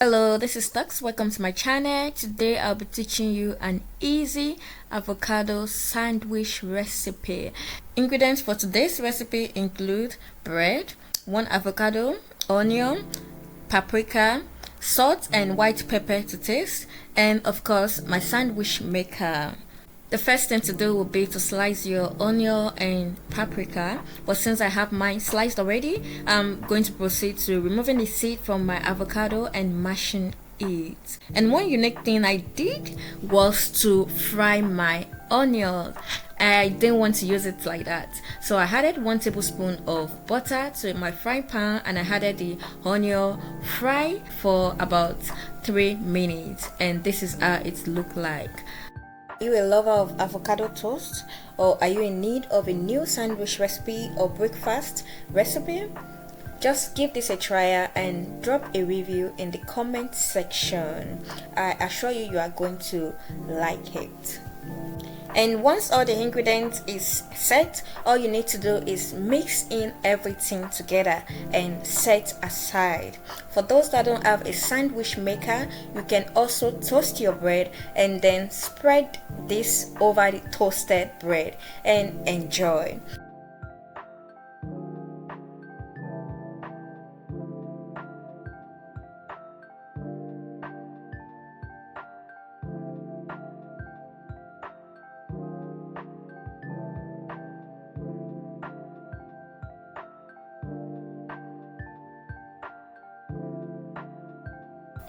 Hello, this is Tux. Welcome to my channel. Today I'll be teaching you an easy avocado sandwich recipe. Ingredients for today's recipe include bread, 1 avocado, onion, paprika, salt and white pepper to taste, and of course my sandwich maker. The first thing to do would be to slice your onion and paprika, but since I have mine sliced already, I'm going to proceed to removing the seed from my avocado and mashing it. And one unique thing I did was to fry my onion. I didn't want to use it like that, so I added 1 tablespoon of butter to my frying pan and I added the onion fry for about 3 minutes, and this is how it looked like. Are you a lover of avocado toast, or are you in need of a new sandwich recipe or breakfast recipe? Just give this a try and drop a review in the comment section. I assure you are going to like it. And once all the ingredients is set, all you need to do is mix in everything together and set aside. For those that don't have a sandwich maker, you can also toast your bread and then spread this over the toasted bread and enjoy.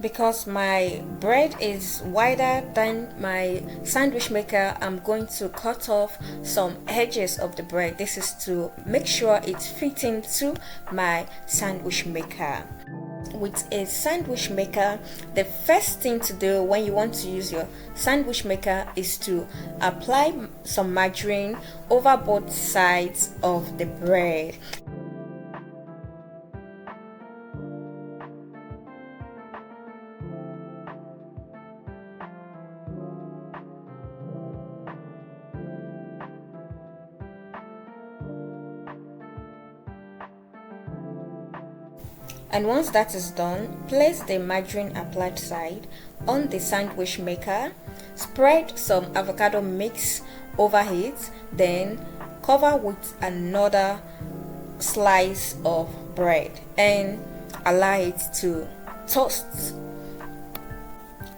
Because my bread is wider than my sandwich maker, I'm going to cut off some edges of the bread. This is to make sure it's fitting to my sandwich maker. With a sandwich maker, the first thing to do when you want to use your sandwich maker is to apply some margarine over both sides of the bread. And once that is done, place the margarine applied side on the sandwich maker, spread some avocado mix over it, then cover with another slice of bread and allow it to toast.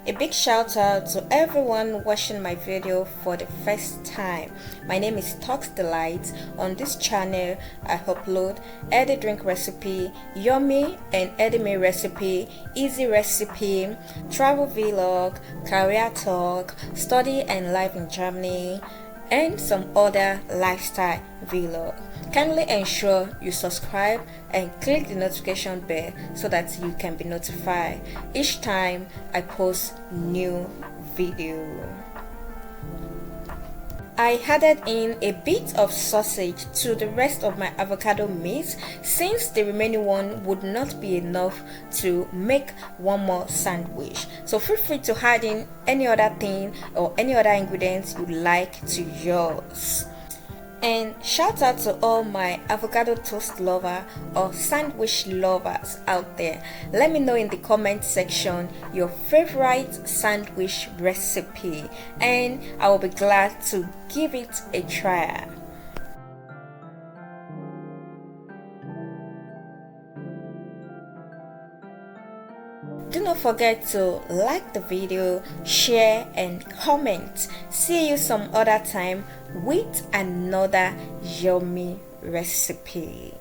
A big shout out to everyone watching my video for the first time. My name is Tux Delight. On this channel, I upload healthy drink recipe, yummy and healthy meal recipe, easy recipe, travel vlog, career talk, study and life in Germany, and some other lifestyle vlog. Kindly ensure you subscribe and click the notification bell so that you can be notified each time I post new video. I added in a bit of sausage to the rest of my avocado meat since the remaining one would not be enough to make one more sandwich. So feel free to add in any other thing or any other ingredients you like to yours. And shout out to all my avocado toast lover or sandwich lovers out there. Let me know in the comment section your favorite sandwich recipe and I will be glad to give it a try. Do not forget to like the video, share and comment. See you some other time with another yummy recipe.